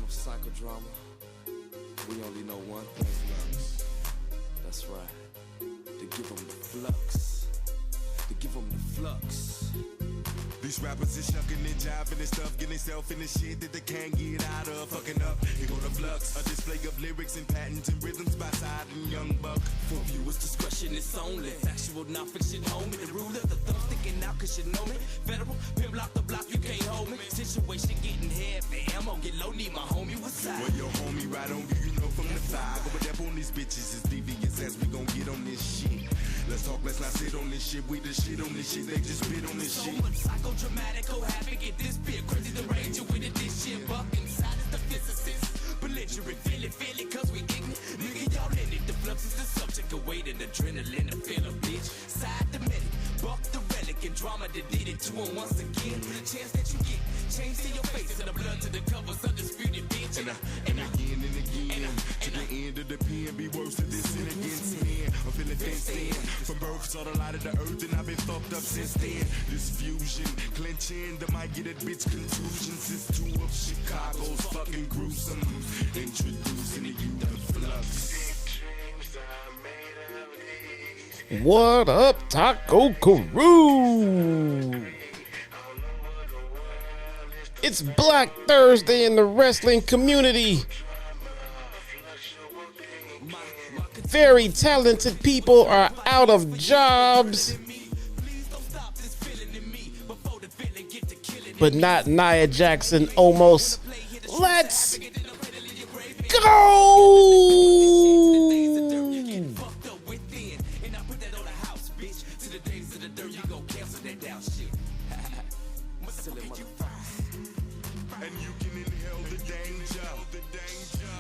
Psychodrama, we only know one thing, fellas. That's right. To give them the flux. To give them the flux. These rappers is shucking and jiving and stuff, getting themselves in the shit that they can't get out of. Fucking up, here go the flux. A display of lyrics and patterns and rhythms by Side and Young Buck. For viewers' discretion is only factual, non-fiction, homie. The ruler, the thumb sticking out cause you know me. Federal, pimp lock the block, you can't hold me. Situation getting heavy, ammo get low, need my homie, what's side? Well, your homie right on you, you know from the fly. Go with that on these bitches, it's devious as we gon' get on this shit. Let's talk, let's not sit on this shit. We the shit on this shit, they just spit on this shit. So much psychodramatic, oh havoc, get this bit crazy. The ranger with it, this shit buck inside is the physicist. Belligerent, feel it, cause we ignorant. Nigga, y'all in it, the flux is the subject of weight and adrenaline. The feel a bitch, side the medic, buck the relic, and drama that did it to him once again. For the chance that you get, change to your face, and the blood to the covers, undisputed bitch. And again, to the end of the pen, be worse than this and against me. I'm feeling fenced in. From birth, saw the light of the earth, and I've been fucked up since then. This fusion, clenching, the might get that bitch contusions. It's two of Chicago's fucking gruesome. Introducing to you the flux. What up, Taco Crew? It's Black Thursday in the wrestling community. Very talented people are out of jobs, but not Nia Jackson almost. Let's go! And you can inhale the danger.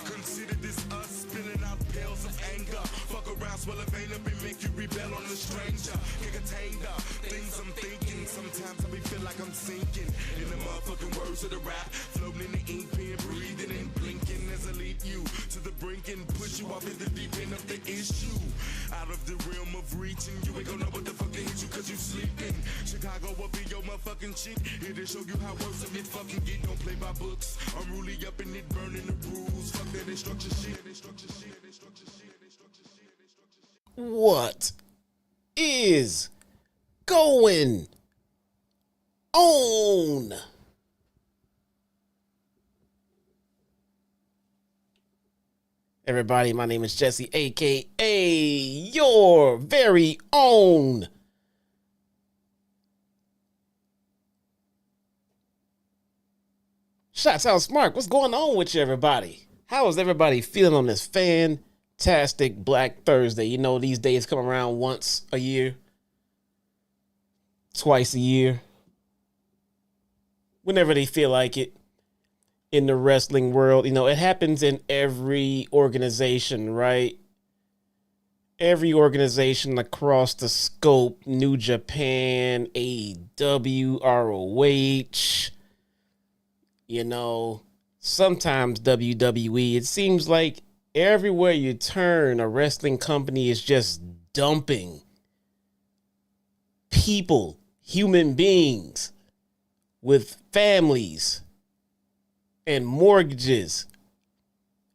Consider this us spilling out pills of anger. Fuck around, swell a vein up and make you rebel on a stranger. Can't contain the things I'm thinking. Sometimes I be feel like I'm sinking in the motherfucking words of the rap. Floating in the ink pen, breathing and blinking as I lead you to the brink and push you off in the deep end of the issue. Out of the realm of reaching, you ain't gonna know what the fuck hit you cause you sleeping. Chicago will be your motherfucking shit. Here to show you how worse of it fucking get. Don't play by books. I'm really up in it, burning the rules. Fuck that instruction shit. What is going on? Everybody, my name is Jesse, aka your very own Shots Out Smart. What's going on with you, everybody? How is everybody feeling on this fantastic Black Thursday? You know, these days come around once a year, twice a year, whenever they feel like it. In the wrestling world, you know, it happens in every organization, right? Every organization across the scope, New Japan, AEW, ROH, you know, sometimes WWE. It seems like everywhere you turn, a wrestling company is just dumping people, human beings with families and mortgages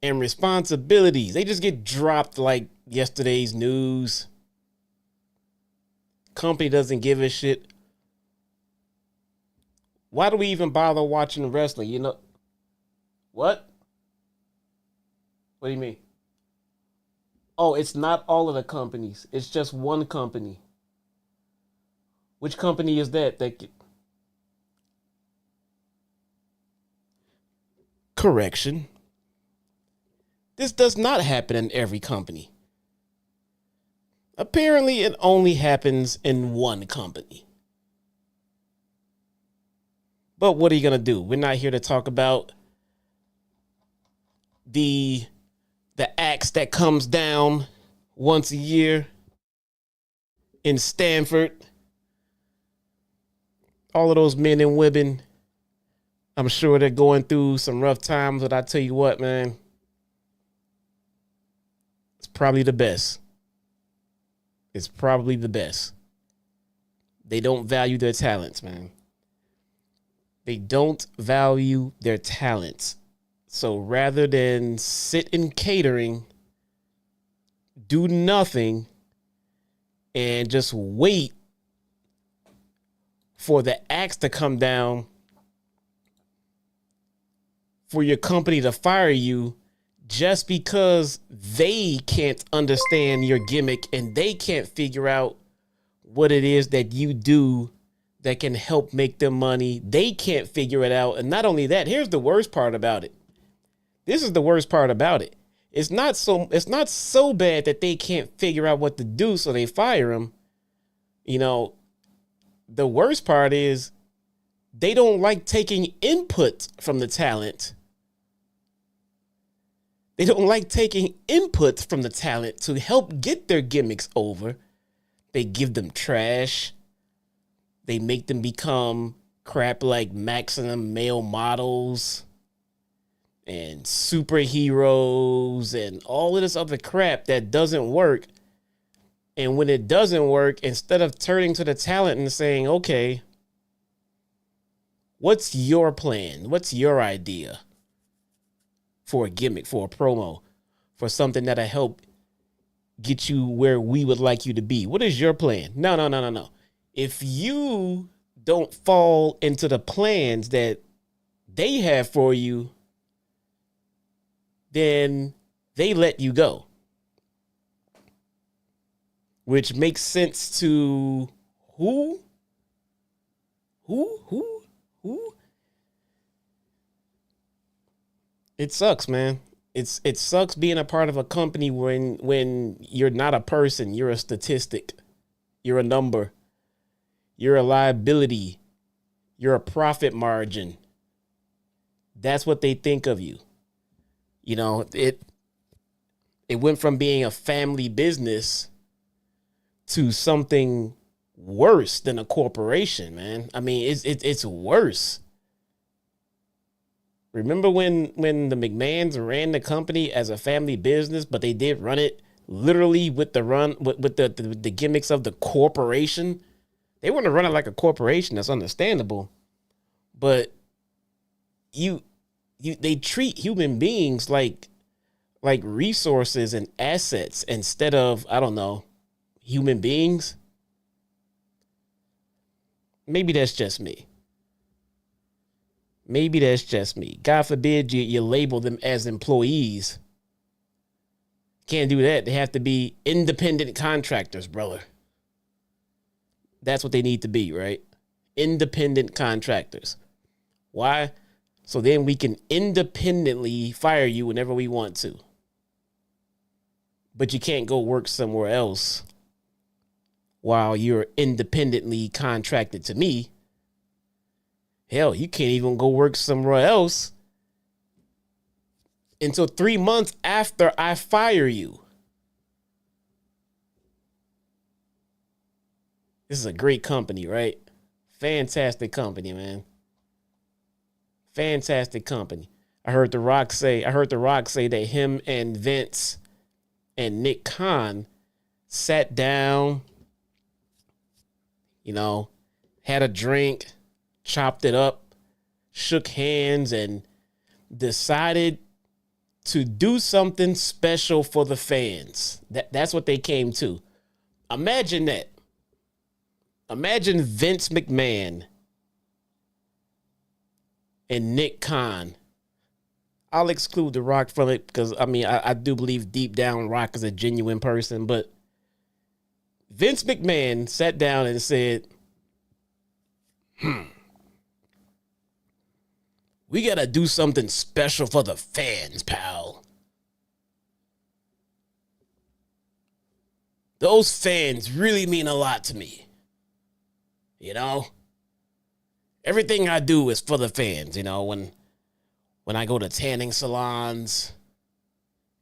and responsibilities. They just get dropped like yesterday's news. Company doesn't give a shit Why do we even bother watching wrestling? You know what? What do you mean? Oh, it's not all of the companies. It's just one company. Which company is that? Correction. This does not happen in every company. Apparently, it only happens in one company. But what are you going to do? We're not here to talk about the axe that comes down once a year in Stanford. All of those men and women, I'm sure they're going through some rough times, but I tell you what, man, it's probably the best. It's probably the best. They don't value their talents, man. They don't value their talents. So rather than sit in catering, do nothing, and just wait for the axe to come down for your company to fire you just because they can't understand your gimmick and they can't figure out what it is that you do that can help make them money. They can't figure it out. And not only that, here's the worst part about it. This is the worst part about it. It's not so bad that they can't figure out what to do, so they fire him. You know, the worst part is they don't like taking input from the talent. They don't like taking input from the talent to help get their gimmicks over. They give them trash. They make them become crap like maximum male models and superheroes and all of this other crap that doesn't work. And when it doesn't work, instead of turning to the talent and saying, okay, what's your plan? What's your idea for a gimmick, for a promo, for something that'll help get you where we would like you to be? What is your plan? No. If you don't fall into the plans that they have for you, then they let you go. Which makes sense to who? It sucks, man. It sucks being a part of a company when you're not a person, you're a statistic. You're a number. You're a liability. You're a profit margin. That's what they think of you. You know, it went from being a family business to something worse than a corporation, man. I mean, it's worse. Remember when the McMahons ran the company as a family business, but they did run it literally with the gimmicks of the corporation? They want to run it like a corporation. That's understandable. But they treat human beings like resources and assets instead of, I don't know, human beings. Maybe that's just me. God forbid you label them as employees. Can't do that. They have to be independent contractors, brother. That's what they need to be, right? Independent contractors. Why? So then we can independently fire you whenever we want to. But you can't go work somewhere else while you're independently contracted to me. Hell, you can't even go work somewhere else until 3 months after I fire you. This is a great company, right? Fantastic company, man. Fantastic company. I heard The Rock say that him and Vince and Nick Khan sat down, you know, had a drink, chopped it up, shook hands, and decided to do something special for the fans. That's what they came to. Imagine that. Imagine Vince McMahon and Nick Khan. I'll exclude The Rock from it because, I mean, I do believe deep down Rock is a genuine person, but Vince McMahon sat down and said, we got to do something special for the fans, pal. Those fans really mean a lot to me. You know? Everything I do is for the fans, you know, when I go to tanning salons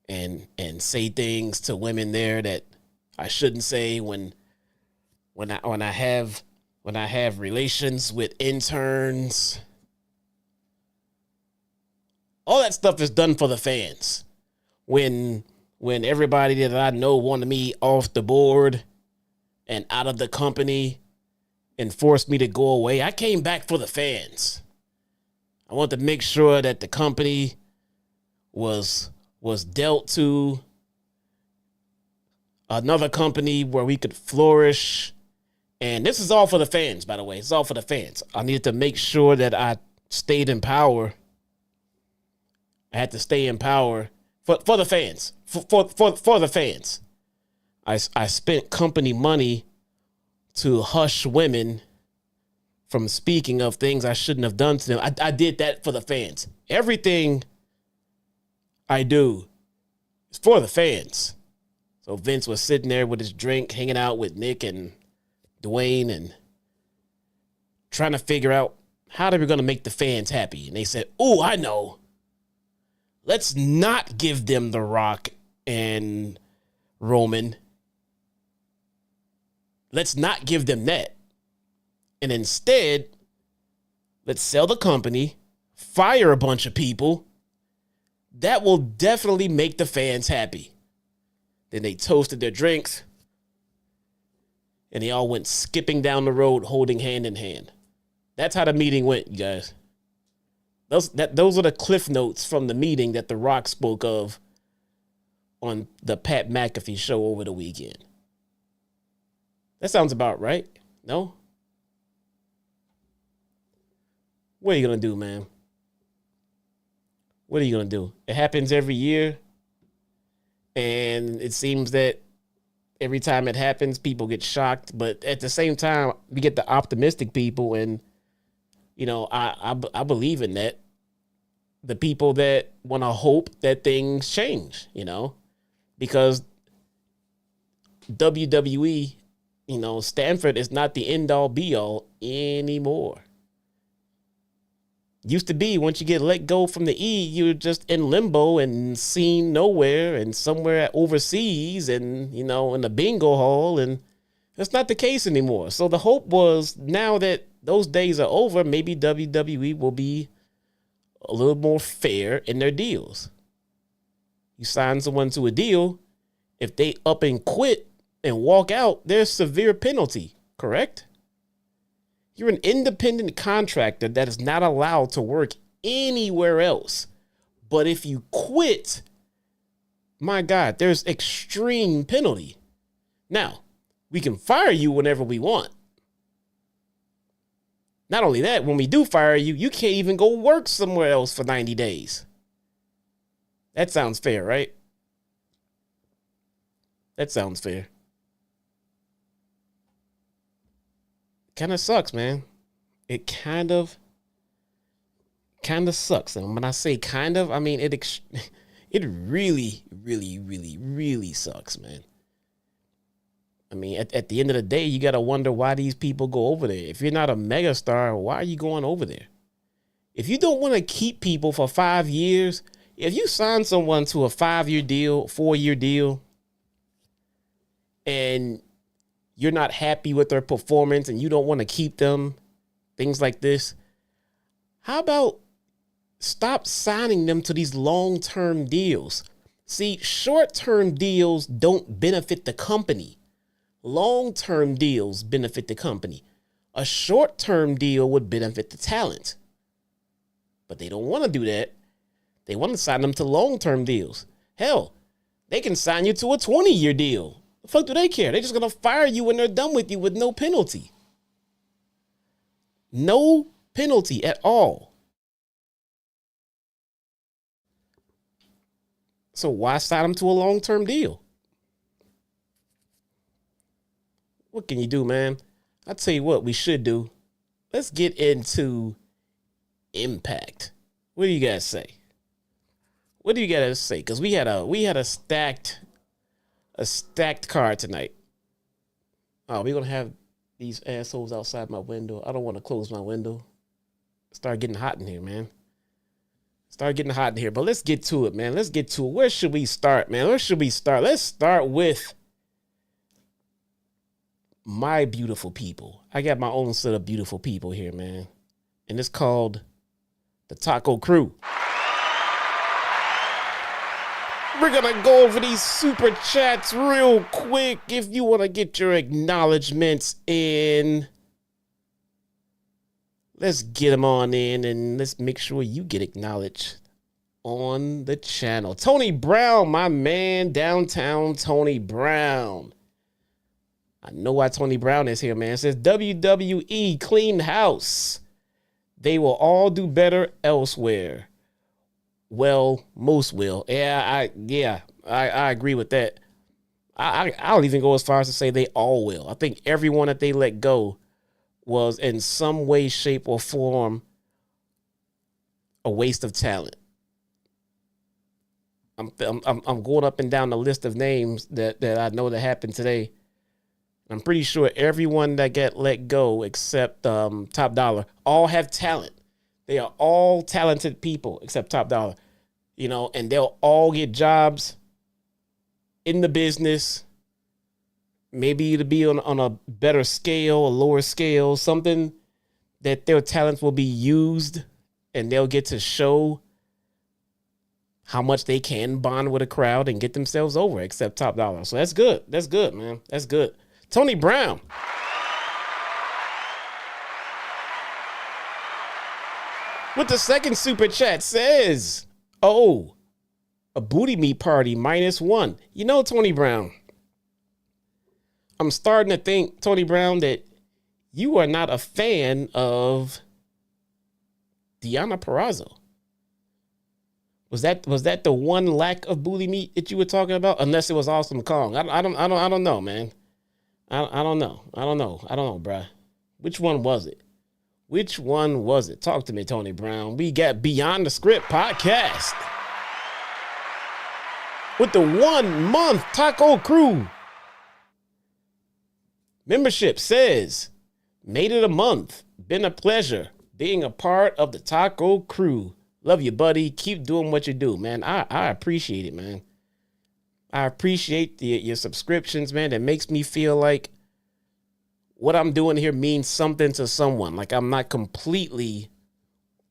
and say things to women there that I shouldn't say, when I have relations with interns. All that stuff is done for the fans. When everybody that I know wanted me off the board and out of the company and forced me to go away, I came back for the fans. I want to make sure that the company was dealt to another company where we could flourish. And this is all for the fans, by the way. It's all for the fans. I needed to make sure that I stayed in power. I had to stay in power for the fans. For the fans. I spent company money to hush women from speaking of things I shouldn't have done to them. I did that for the fans. Everything I do is for the fans. So Vince was sitting there with his drink, hanging out with Nick and Dwayne and trying to figure out how they were going to make the fans happy. And they said, oh, I know. Let's not give them The Rock and Roman. Let's not give them that. And instead, let's sell the company, fire a bunch of people. That will definitely make the fans happy. Then they toasted their drinks, and they all went skipping down the road holding hand in hand. That's how the meeting went, you guys. Those are the cliff notes from the meeting that The Rock spoke of on the Pat McAfee show over the weekend. That sounds about right. No? What are you going to do, man? What are you going to do? It happens every year. And it seems that every time it happens, people get shocked. But at the same time, we get the optimistic people. And, you know, I believe in that. The people that want to hope that things change, you know, because WWE, you know, Stanford is not the end all be all anymore. Used to be once you get let go from the E, you're just in limbo and seen nowhere and somewhere overseas and, you know, in the bingo hall. And that's not the case anymore. So the hope was now that those days are over, maybe WWE will be a little more fair in their deals. You sign someone to a deal, if they up and quit and walk out, there's severe penalty, correct? You're an independent contractor that is not allowed to work anywhere else. But if you quit, my God, there's extreme penalty. Now, we can fire you whenever we want. Not only that, when we do fire you, you can't even go work somewhere else for 90 days. That sounds fair, right? That sounds fair. Kind of sucks, man. It kind of sucks. And when I say kind of, I mean it really, really, really, really sucks, man. I mean, at the end of the day, you got to wonder why these people go over there. If you're not a megastar, why are you going over there? If you don't want to keep people for 5 years, if you sign someone to a 5-year deal, 4-year deal, and you're not happy with their performance and you don't want to keep them, things like this, how about stop signing them to these long-term deals? See, short-term deals don't benefit the company. Long-term deals benefit the company. A short-term deal would benefit the talent. But they don't want to do that. They want to sign them to long-term deals. Hell, they can sign you to a 20-year deal. The fuck do they care? They're just going to fire you when they're done with you with no penalty. No penalty at all. So why sign him to a long-term deal? What can you do, man? I'll tell you what we should do. Let's get into Impact. What do you guys say? What do you guys say? Because we had a stacked card tonight. Oh, we're gonna have these assholes outside my window. I don't want to close my window. Start getting hot in here, man. Start getting hot in here. But let's get to it, man. Let's get to it. Where should we start, man? Where should we start? Let's start with my beautiful people. I got my own set of beautiful people here, man. And it's called the Taco Crew. We're going to go over these super chats real quick. If you want to get your acknowledgments in, let's get them on in and let's make sure you get acknowledged on the channel. Tony Brown, my man, downtown Tony Brown. I know why Tony Brown is here, man. It says WWE clean house. They will all do better elsewhere. Well, most will. I agree with that. I'll even go as far as to say they all will. I think everyone that they let go was in some way, shape, or form a waste of talent. I'm going up and down the list of names that I know that happened today. I'm pretty sure everyone that got let go except Top Dollar all have talent. They are all talented people except Top Dollar, you know, and they'll all get jobs in the business. Maybe it'll be on a better scale, a lower scale, something that their talents will be used and they'll get to show how much they can bond with a crowd and get themselves over, except Top Dollar. So that's good. That's good, man. That's good. Tony Brown. With the second super chat says, oh, a booty meat party -1. You know, Tony Brown, I'm starting to think, Tony Brown, that you are not a fan of Deonna Purrazzo. Was that the one lack of booty meat that you were talking about? Unless it was Awesome Kong. I don't know, man. I don't know, bruh. Which one was it? Which one was it? Talk to me, Tony Brown. We got Beyond the Script podcast with the 1 month Taco Crew membership. Says, made it a month. Been a pleasure being a part of the Taco Crew. Love you, buddy. Keep doing what you do, man. I appreciate it, man. I appreciate your subscriptions, man. That makes me feel like what I'm doing here means something to someone. Like I'm not completely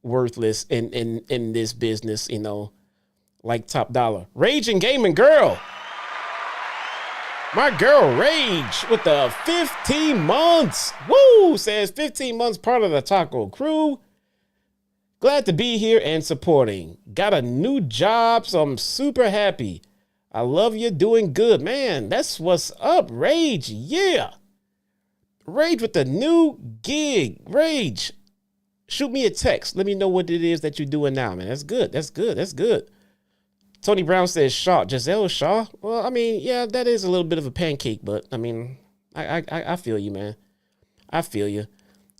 worthless in this business, you know, like Top Dollar. Rage and Gaming Girl. My girl Rage with the 15 months. Woo! Says 15 months part of the Taco Crew. Glad to be here and supporting. Got a new job, so I'm super happy. I love you doing good. Man, that's what's up, Rage. Yeah. Rage with the new gig. Rage, shoot me a text. Let me know what it is that you're doing now, man. That's good. That's good. That's good. Tony Brown says Shaw. Gisele Shaw? Well, I mean, yeah, that is a little bit of a pancake, but I mean, I feel you, man. I feel you.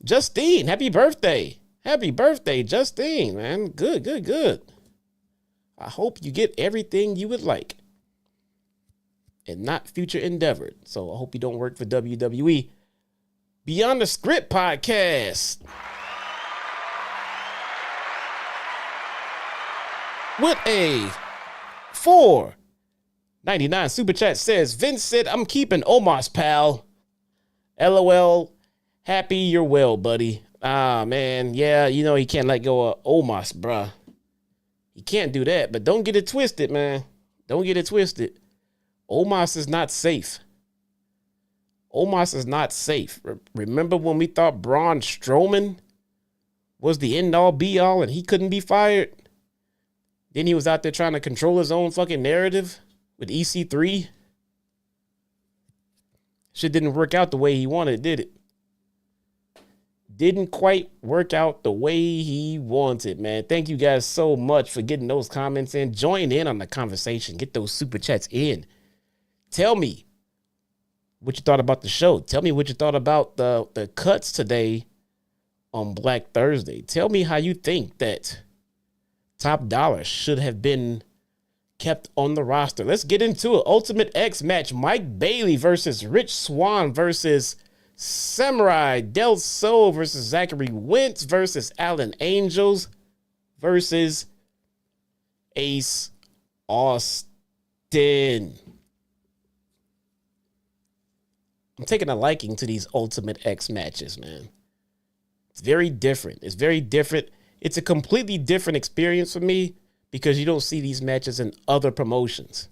Justine, happy birthday. Happy birthday, Justine, man. Good, good, good. I hope you get everything you would like and not future endeavored. So I hope you don't work for WWE. Beyond the Script podcast with a $4.99 super chat says, Vince said, I'm keeping Omar's pal. LOL. Happy you're well, buddy. Ah, man. Yeah, you know he can't let go of Omos, bruh. He can't do that, but don't get it twisted, man. Don't get it twisted. Omos is not safe. Omos is not safe. Remember when we thought Braun Strowman was the end-all, be-all, and he couldn't be fired? Then he was out there trying to control his own fucking narrative with EC3. Shit didn't work out the way he wanted, did it? didn't quite work out the way he wanted, man. Thank you guys so much for getting those comments in. Join in on the conversation. Get those super chats in. Tell me what you thought about the show. Tell me what you thought about the cuts today on Black Thursday. Tell me how you think that Top Dollar should have been kept on the roster. Let's get into it. Ultimate X match. Mike Bailey versus Rich Swann versus Samuray. Del Sol versus Zachary. Wentz versus Alan Angels versus Ace Austin. I'm taking a liking to these Ultimate X matches, man. It's very different. It's very different. It's a completely different experience for me because you don't see these matches in other promotions.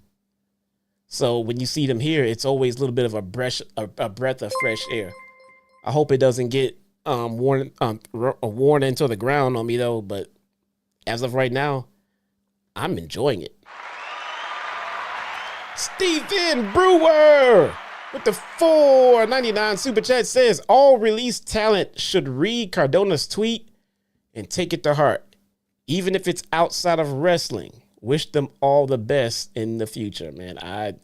So when you see them here, it's always a little bit of a breath of fresh air. I hope it doesn't get worn into the ground on me, though. But as of right now, I'm enjoying it. Stephen Brewer with the $4.99 super chat says, all released talent should read Cardona's tweet and take it to heart, even if it's outside of wrestling. Wish them all the best in the future, man. I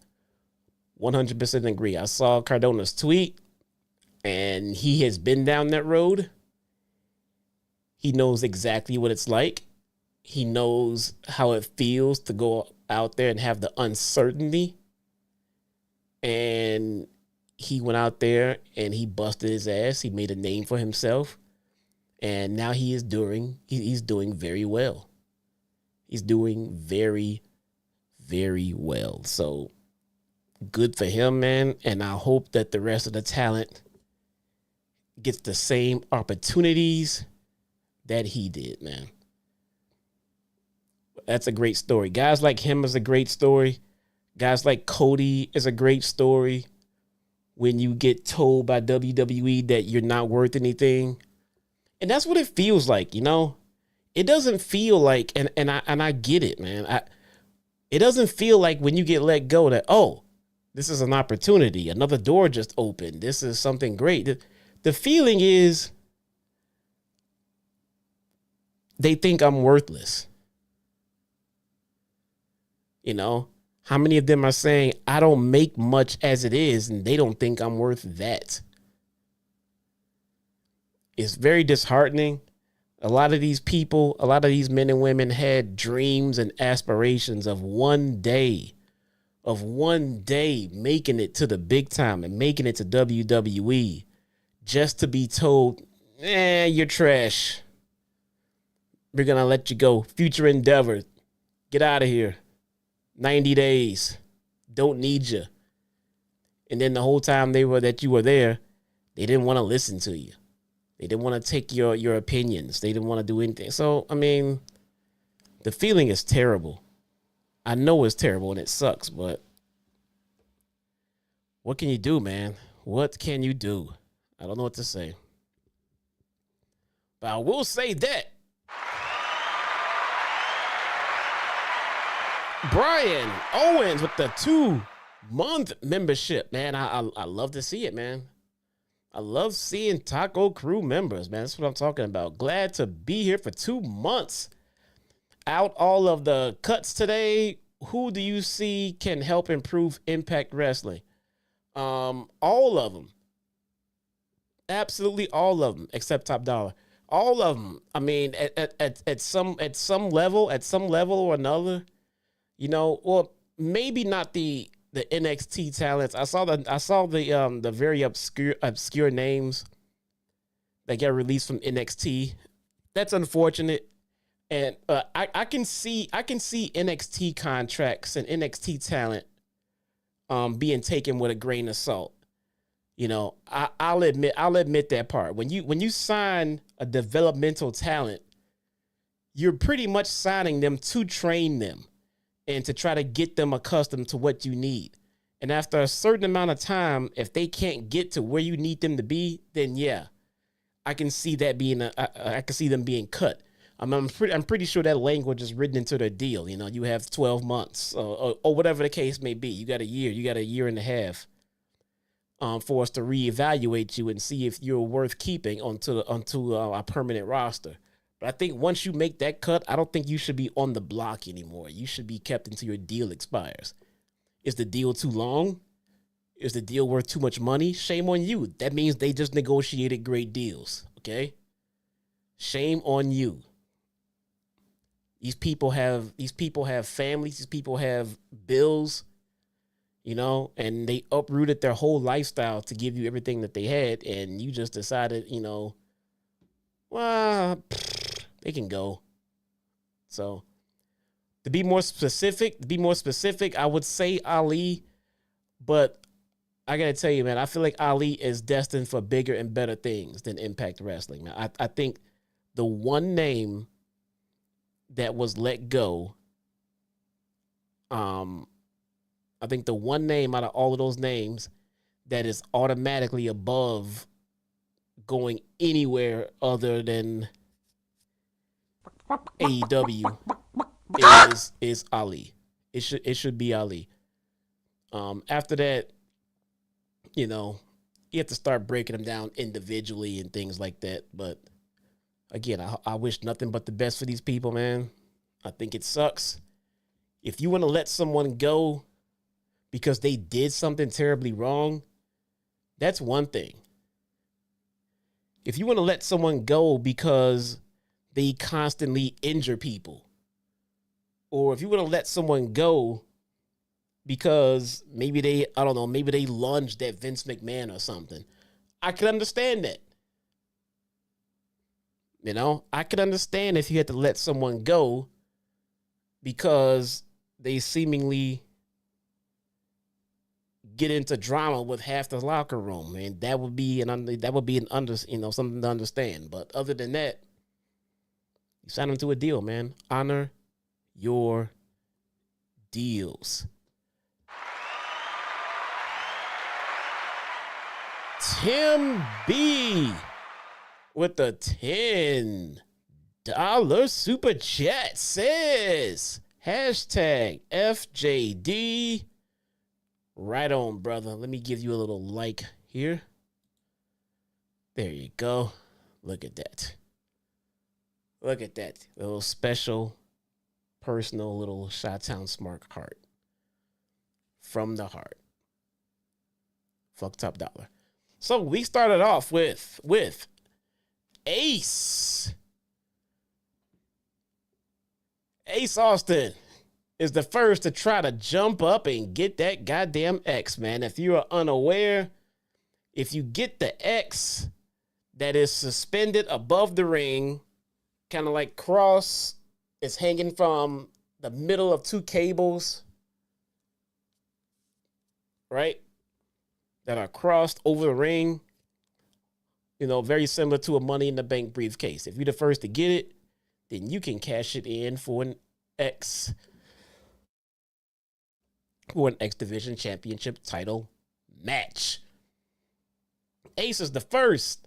100% agree. I saw Cardona's tweet, and he has been down that road. He knows exactly what it's like. He knows how it feels to go out there and have the uncertainty. And he went out there and he busted his ass. He made a name for himself. And now he's doing very well. He's doing very, very well. So good for him, man. And I hope that the rest of the talent gets the same opportunities that he did, man. That's a great story. Guys like him is a great story. Guys like Cody is a great story. When you get told by WWE that you're not worth anything. And that's what it feels like, you know? It doesn't feel like, and I get it, man. It doesn't feel like when you get let go that, oh, this is an opportunity. Another door just opened. This is something great. The feeling is they think I'm worthless. You know? How many of them are saying, I don't make much as it is, and they don't think I'm worth that? It's very disheartening. A lot of these people, a lot of these men and women had dreams and aspirations of one day making it to the big time and making it to WWE, just to be told, you're trash. We're going to let you go. Future endeavor. Get out of here. 90 days. Don't need you. And then the whole time you were there, they didn't want to listen to you. They didn't want to take your opinions. They didn't want to do anything. So, I mean, the feeling is terrible. I know it's terrible and it sucks, but what can you do, man? What can you do? I don't know what to say. But I will say that Brian Owens with the 2-month membership, man. I love to see it, man. I love seeing Taco Crew members, man. That's what I'm talking about. Glad to be here for 2 months. Out all of the cuts today. Who do you see can help improve Impact Wrestling? All of them. Absolutely all of them, except Top Dollar. All of them. I mean, at some level or another. You know, well, maybe not the NXT talents. I saw the very obscure names that get released from NXT. That's unfortunate, and I can see NXT contracts and NXT talent being taken with a grain of salt. You know, I'll admit that part. When you sign a developmental talent, you're pretty much signing them to train them and to try to get them accustomed to what you need. And after a certain amount of time, if they can't get to where you need them to be, then yeah, I can see that being I can see them being cut. I'm pretty sure that language is written into their deal. You know, you have 12 months or whatever the case may be. You got a year and a half. for us to reevaluate you and see if you're worth keeping onto a permanent roster. But I think once you make that cut, I don't think you should be on the block anymore. You should be kept until your deal expires. Is the deal too long? Is the deal worth too much money? Shame on you. That means they just negotiated great deals, okay? Shame on you. These people have families. These people have bills, you know, and they uprooted their whole lifestyle to give you everything that they had, and you just decided, you know, well, they can go. So to be more specific, I would say Ali, but I gotta tell you, man, I feel like Ali is destined for bigger and better things than Impact Wrestling. Man, I think the one name that was let go, I think the one name out of all of those names that is automatically above going anywhere other than AEW is Ali. It should be Ali. After that, you know, you have to start breaking them down individually and things like that. But again, I wish nothing but the best for these people, man. I think it sucks. If you want to let someone go because they did something terribly wrong, that's one thing. If you want to let someone go because they constantly injure people, or if you want to let someone go because maybe they lunged at Vince McMahon or something, I can understand that. You know, I could understand if you had to let someone go because they seemingly get into drama with half the locker room, and that would be something to understand. But other than that, you sign them to a deal, man. Honor your deals. Tim B with the $10 super chat says #FJD. Right on, brother. Let me give you a little like here. There you go. Look at that. Look at that. A little special, personal little Chi-Town Smart heart. From the heart. Fuck top dollar. So we started off with Ace. Ace Austin is the first to try to jump up and get that goddamn X, man. If you are unaware, if you get the X that is suspended above the ring, kind of like cross, it's hanging from the middle of two cables, right? That are crossed over the ring. You know, very similar to a Money in the Bank briefcase. If you're the first to get it, then you can cash it in for an X Division Championship title match. Ace is the first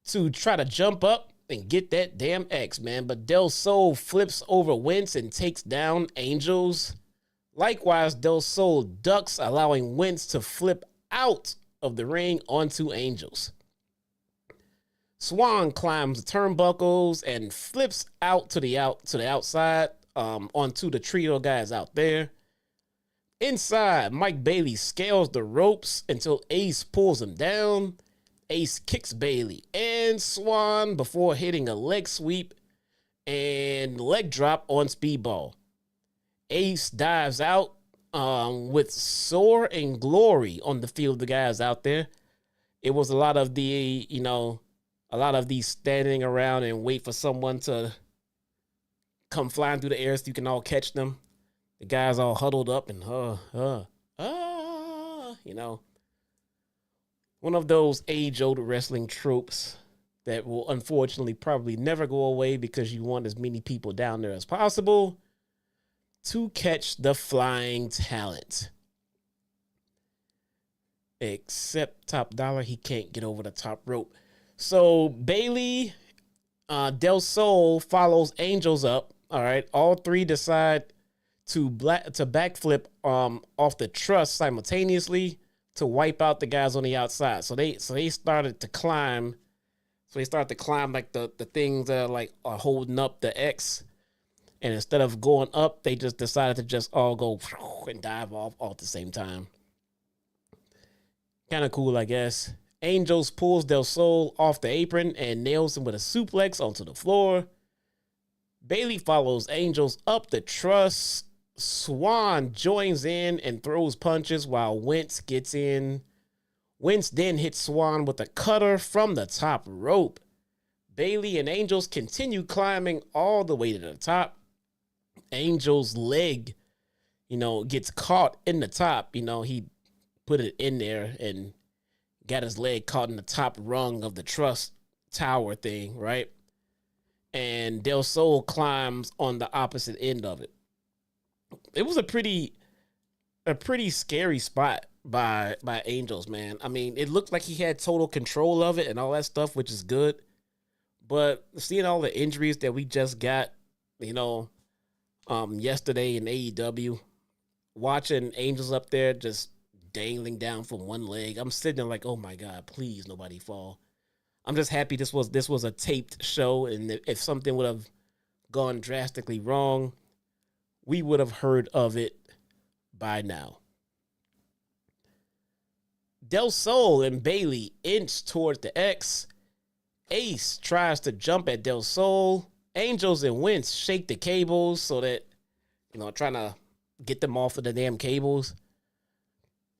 to try to jump up and get that damn X, man. But Del Sol flips over Wentz and takes down Angels. Likewise, Del Sol ducks, allowing Wentz to flip out of the ring onto Angels. Swann climbs the turnbuckles and flips out to the outside onto the trio guys out there. Inside, Mike Bailey scales the ropes until Ace pulls him down. Ace kicks Bailey and Swann before hitting a leg sweep and leg drop on Speedball. Ace dives out with Soar and Glory on the field of the guys out there. It was a lot of these standing around and wait for someone to come flying through the air so you can all catch them. The guys all huddled up and one of those age-old wrestling tropes that will unfortunately probably never go away because you want as many people down there as possible to catch the flying talent. Except Top Dollar, he can't get over the top rope. So Bailey, Del Sol follows Angels up. All right, all three decide to backflip off the truss simultaneously. to wipe out the guys on the outside. So they started to climb. So they started to climb like the things that are holding up the X. And instead of going up, they just decided to just all go and dive off all at the same time. Kind of cool, I guess. Angels pulls Del Sol off the apron and nails him with a suplex onto the floor. Bailey follows Angels up the truss. Swann joins in and throws punches while Wentz gets in. Wentz then hits Swann with a cutter from the top rope. Bailey and Angels continue climbing all the way to the top. Angel's leg, gets caught in the top. He put it in there and got his leg caught in the top rung of the truss tower thing, right? And Del Sol climbs on the opposite end of it. It was a pretty scary spot by Angels, man. I mean, it looked like he had total control of it and all that stuff, which is good. But seeing all the injuries that we just got, yesterday in AEW, watching Angels up there just dangling down from one leg, I'm sitting there like, oh my God, please nobody fall. I'm just happy this was a taped show, and if something would have gone drastically wrong, we would have heard of it by now. Del Sol and Bailey inch toward the X. Ace tries to jump at Del Sol. Angels and Wentz shake the cables so that, trying to get them off of the damn cables.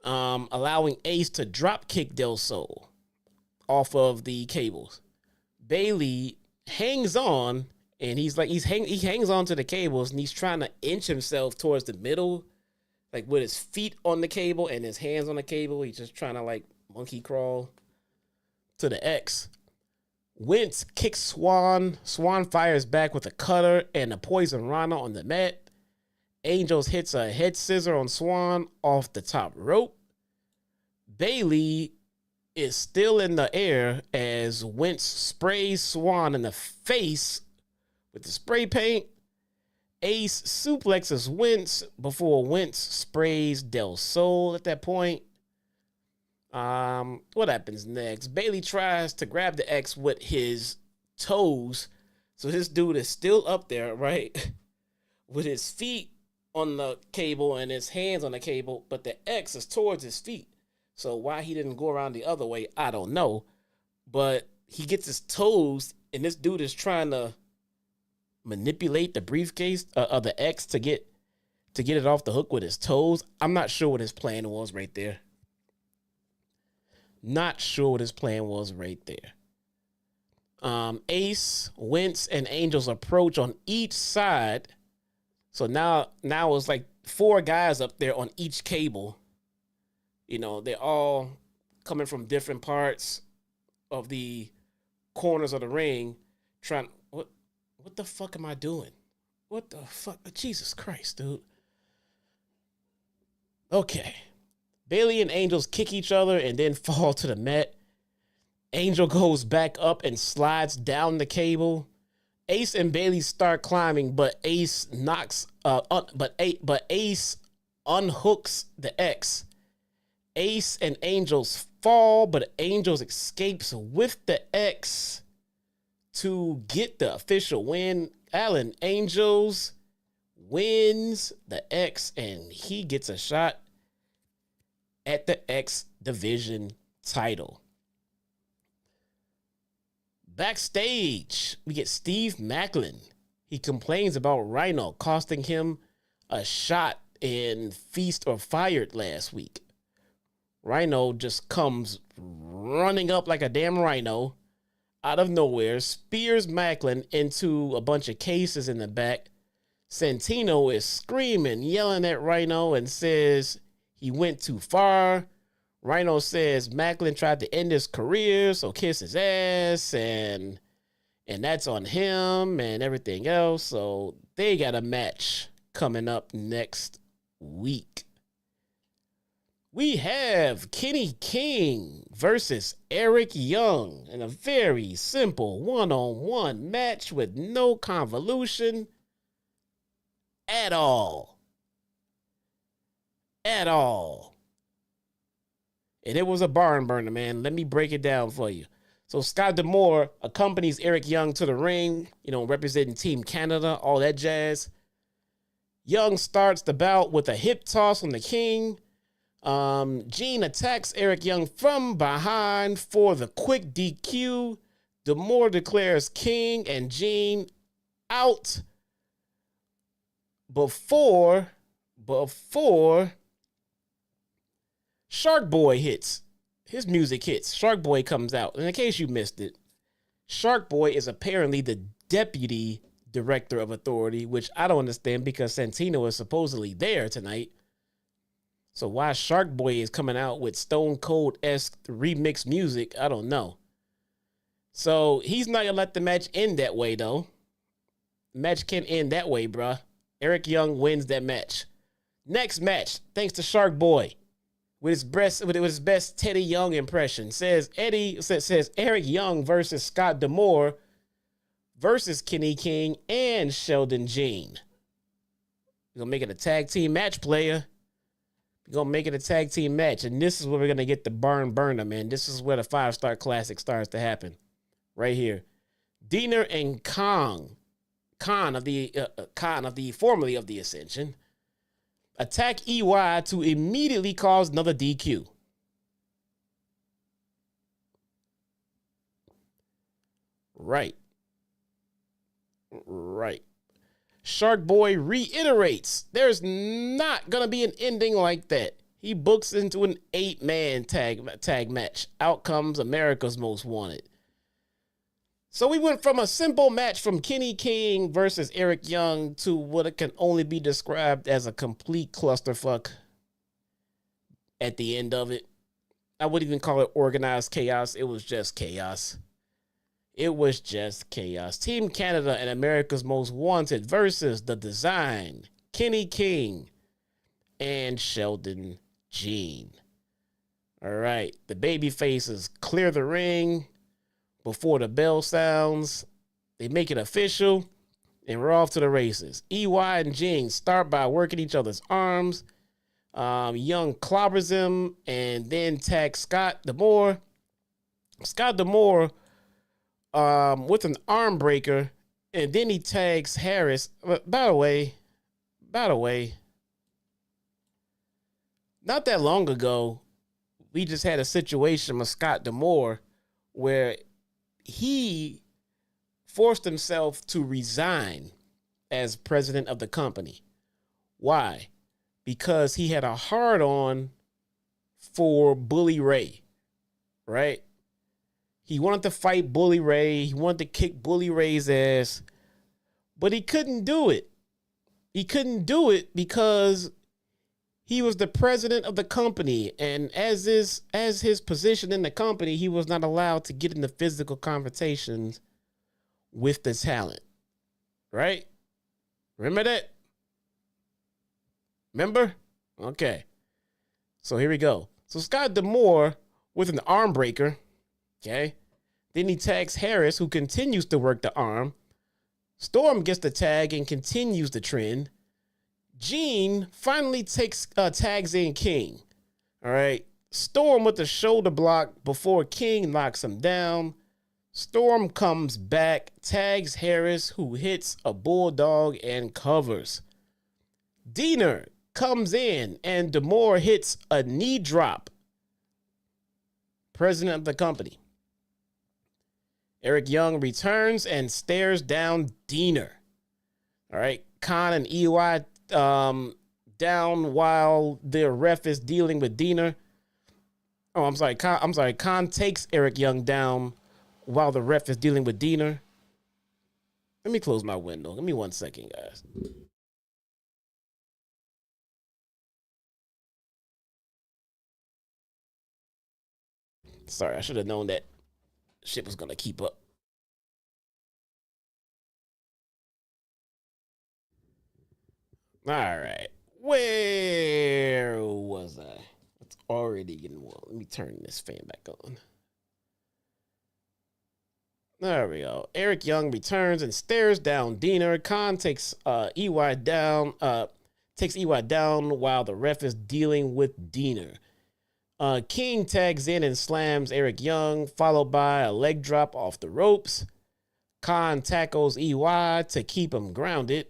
Allowing Ace to drop kick Del Sol off of the cables. Bailey hangs on, and he hangs on to the cables, and he's trying to inch himself towards the middle, like with his feet on the cable and his hands on the cable. He's just trying to monkey crawl to the X. Wentz kicks Swann. Swann fires back with a cutter and a poison rana on the mat. Angels hits a head scissor on Swann off the top rope. Bailey is still in the air as Wentz sprays Swann in the face with the spray paint. Ace suplexes Wentz before Wentz sprays Del Sol at that point. What happens next? Bailey tries to grab the X with his toes. So this dude is still up there, right? With his feet on the cable and his hands on the cable, but the X is towards his feet. So why he didn't go around the other way, I don't know. But he gets his toes, and this dude is trying to manipulate the briefcase of the X to get it off the hook with his toes. I'm not sure what his plan was right there. Not sure what his plan was right there. Ace, Wentz, and Angels approach on each side. So now it's like 4 guys up there on each cable. They're all coming from different parts of the corners of the ring. What the fuck am I doing? What the fuck? Jesus Christ, dude. Okay. Bailey and Angels kick each other and then fall to the mat. Angel goes back up and slides down the cable. Ace and Bailey start climbing, but Ace Ace unhooks the X. Ace and Angels fall, but Angels escapes with the X to get the official win. Alan Angels wins the X, and he gets a shot at the X Division title. Backstage, we get Steve Maclin. He complains about Rhino costing him a shot in Feast or Fired last week. Rhino just comes running up like a damn rhino out of nowhere, spears Maclin into a bunch of cases in the back. Santino is screaming, yelling at Rhino, and says he went too far. Rhino says Maclin tried to end his career, so kiss his ass, and that's on him and everything else. So they got a match coming up next week. We have Kenny King versus Eric Young in a very simple one-on-one match with no convolution at all. At all. And it was a barn burner, man. Let me break it down for you. So Scott D'Amore accompanies Eric Young to the ring, representing Team Canada, all that jazz. Young starts the bout with a hip toss on the King. Gene attacks Eric Young from behind for the quick DQ. D'Amore declares King and Gene out before Shark Boy hits. His music hits. Shark Boy comes out. And in case you missed it, Shark Boy is apparently the deputy director of authority, which I don't understand because Santino is supposedly there tonight. So why Shark Boy is coming out with Stone Cold-esque remix music, I don't know. So he's not going to let the match end that way, though. Match can't end that way, bruh. Eric Young wins that match. Next match, thanks to Shark Boy, with his best Teddy Young impression, says Eric Young versus Scott D'Amore versus Kenny King and Sheldon Jean. We're going to make it a tag team match, player. We're going to make it a tag team match. And this is where we're going to get the barn burner, man. This is where the 5-star classic starts to happen. Right here. Deonna and Khan of the formerly of the Ascension, attack EY to immediately cause another DQ. Right. Shark Boy reiterates there's not going to be an ending like that. He books into an 8-man tag match. Out comes America's Most Wanted. So we went from a simple match from Kenny King versus Eric Young to what it can only be described as a complete clusterfuck at the end of it. I wouldn't even call it organized chaos. It was just chaos. Team Canada and America's Most Wanted versus The Design, Kenny King, and Sheldon Jean. All right, the baby faces clear the ring before the bell sounds. They make it official, and we're off to the races. EY and Jean start by working each other's arms. Young clobbers him and then tags Scott D'Amore. Scott D'Amore with an arm breaker, and then he tags Harris. By the way, not that long ago, we just had a situation with Scott D'Amore where he forced himself to resign as president of the company. Why? Because he had a hard-on for Bully Ray, right? He wanted to fight Bully Ray. He wanted to kick Bully Ray's ass, but he couldn't do it. He couldn't do it because he was the president of the company, and as his position in the company, he was not allowed to get into physical confrontations with the talent, right? Remember that? Remember? Okay. So here we go. So Scott D'Amore with an arm breaker, okay? Then he tags Harris, who continues to work the arm. Storm gets the tag and continues the trend. Gene finally tags in King. All right. Storm with the shoulder block before King knocks him down. Storm comes back, tags Harris, who hits a bulldog and covers. Deonna comes in and D'Amore hits a knee drop. President of the company. Eric Young returns and stares down Deonna. All right. Khan and EY down while the ref is dealing with Deonna. Oh, I'm sorry. Khan takes Eric Young down while the ref is dealing with Deonna. Let me close my window. Give me 1 second, guys. Sorry, I should have known that shit was going to keep up. All right. Where was I? It's already getting warm. Let me turn this fan back on. There we go. Eric Young returns and stares down Deonna. Khan takes EY down. Takes EY down while the ref is dealing with Deonna. King tags in and slams Eric Young, followed by a leg drop off the ropes. Khan tackles EY to keep him grounded.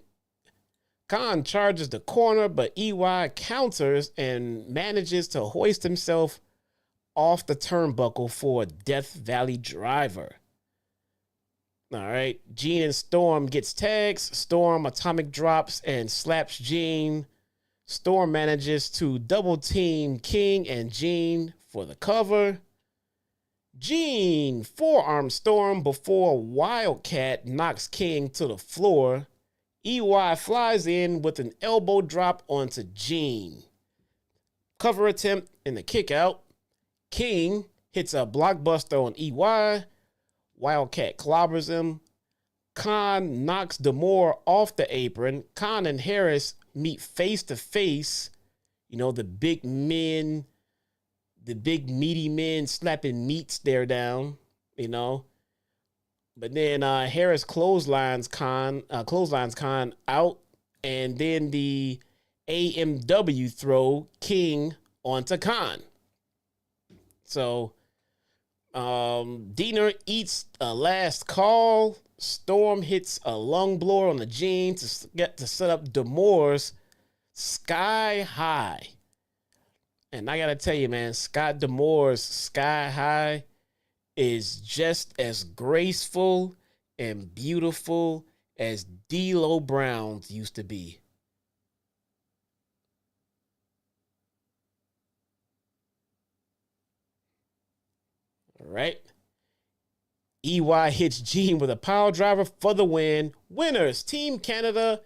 Khan charges the corner, but EY counters and manages to hoist himself off the turnbuckle for a Death Valley driver. All right, Gene and Storm gets tags. Storm atomic drops and slaps Gene. Storm manages to double team King and Gene for the cover. Gene forearm Storm before Wildcat knocks King to the floor. EY flies in with an elbow drop onto Gene. Cover attempt in the kick out. King hits a blockbuster on EY. Wildcat clobbers him. Khan knocks D'Amore off the apron. Khan and Harris meet face to face. You know, the big men, the big meaty men slapping meat stare down, you know. But then Harris clotheslines Khan out, and then the AMW throw King onto Khan. So Diener eats a last call. Storm hits a lung blower on the Gene to set up D'Amore's Sky High. And I gotta tell you, man, Scott D'Amore's Sky High is just as graceful and beautiful as D'Lo Brown's used to be. All right. EY hits Gene with a power driver for the win. Winners, Team Canada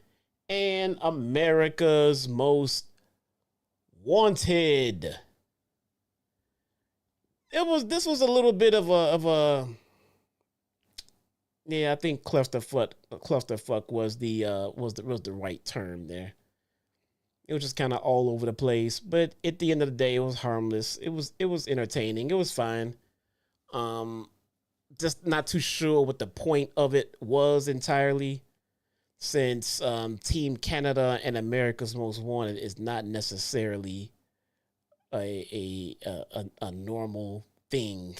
and America's Most Wanted. This was a little bit of a yeah, I think clusterfuck was the right term there. It was just kind of all over the place, but at the end of the day, it was harmless. It was entertaining. It was fine. Just not too sure what the point of it was entirely, since Team Canada and America's Most Wanted is not necessarily a normal thing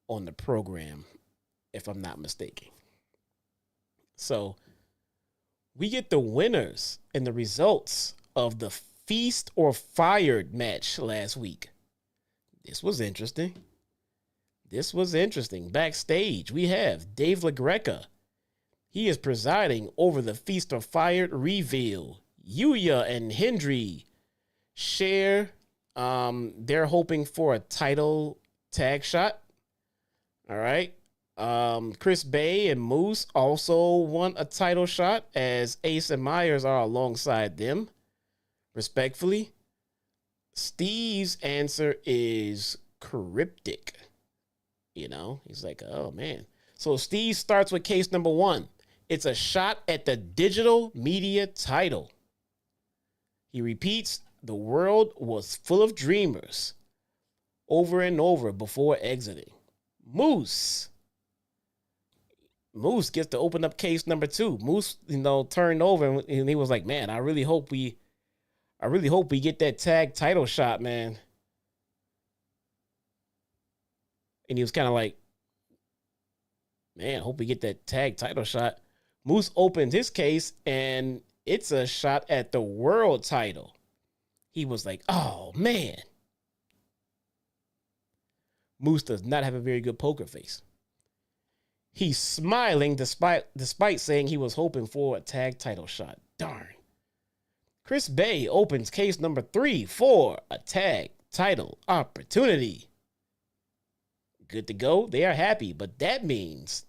on the program, if I'm not mistaken. So we get the winners and the results of the Feast or Fired match last week. This was interesting. Backstage, we have Dave LaGreca. He is presiding over the Feast or Fired reveal. Yuya and Hendry share. They're hoping for a title tag shot. All right. Chris Bay and Moose also want a title shot, as Ace and Myers are alongside them, respectfully. Steve's answer is cryptic. You know, he's like, oh, man. So Steve starts with case number 1. It's a shot at the digital media title. He repeats, the world was full of dreamers, over and over before exiting. Moose gets to open up case number 2. Moose, turned over and he was like, man, I really hope we get that tag title shot, man. And he was kind of like, man, hope we get that tag title shot. Moose opens his case, and it's a shot at the world title. He was like, oh, man. Moose does not have a very good poker face. He's smiling despite saying he was hoping for a tag title shot. Darn. Chris Bay opens case number 3 for a tag title opportunity. Good to go. They are happy, but that means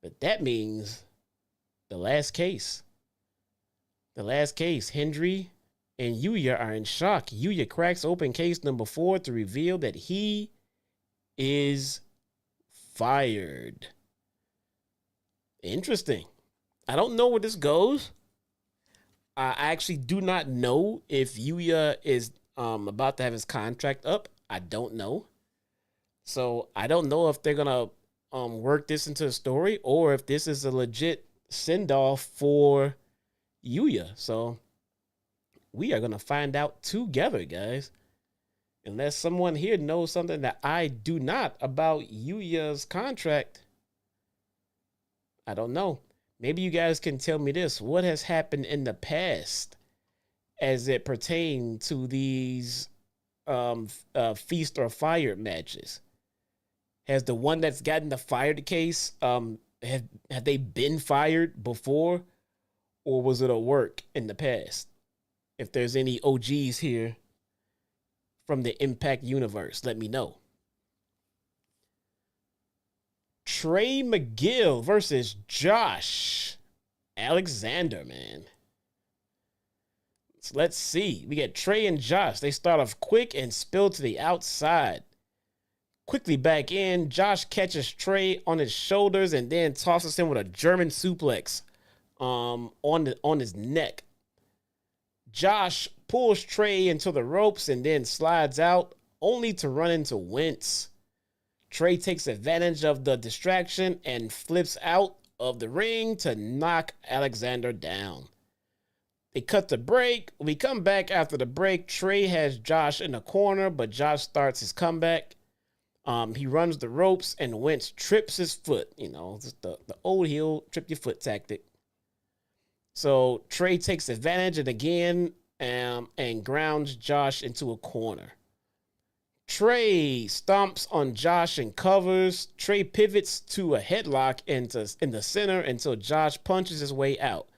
the last case. Hendry and Yuya are in shock. Yuya cracks open case number 4 to reveal that he is fired. Interesting. I don't know where this goes. I actually do not know if Yuya is about to have his contract up. I don't know. So I don't know if they're going to work this into the story or if this is a legit send-off for Yuya. So we are going to find out together, guys. Unless someone here knows something that I do not about Yuya's contract, I don't know. Maybe you guys can tell me this. What has happened in the past as it pertains to these feast or fired matches? Has the one that's gotten the fired case, have they been fired before? Or was it a work in the past? If there's any OGs here from the Impact universe, let me know. Trey Miguel versus Josh Alexander, man. So let's see. We get Trey and Josh. They start off quick and spill to the outside. Quickly back in. Josh catches Trey on his shoulders and then tosses him with a German suplex on his neck. Josh pulls Trey into the ropes and then slides out, only to run into Wentz. Trey takes advantage of the distraction and flips out of the ring to knock Alexander down. They cut the break. We come back after the break. Trey has Josh in the corner, but Josh starts his comeback. He runs the ropes and Wentz trips his foot. You know, just the old heel trip your foot tactic. So Trey takes advantage and again and grounds Josh into a corner. Trey stomps on Josh and covers. Trey pivots to a headlock in the center until Josh punches his way out.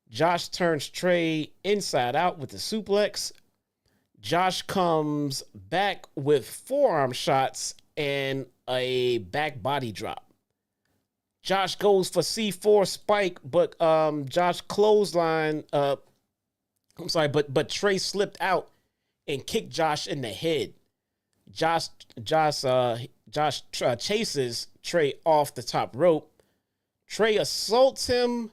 Josh turns Trey inside out with the suplex. Josh comes back with forearm shots and a back body drop. Josh goes for C4 spike, but Josh clothesline. But Trey slipped out and kicked Josh in the head. Josh chases Trey off the top rope. Trey assaults him.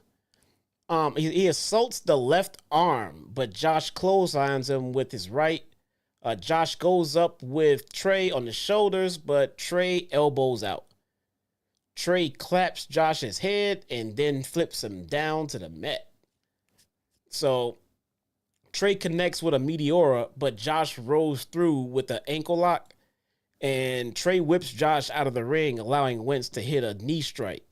He assaults the left arm, but Josh clotheslines him with his right. Josh goes up with Trey on the shoulders, but Trey elbows out. Trey claps Josh's head and then flips him down to the mat. So Trey connects with a Meteora, but Josh rolls through with an ankle lock, and Trey whips Josh out of the ring, allowing Wentz to hit a knee strike.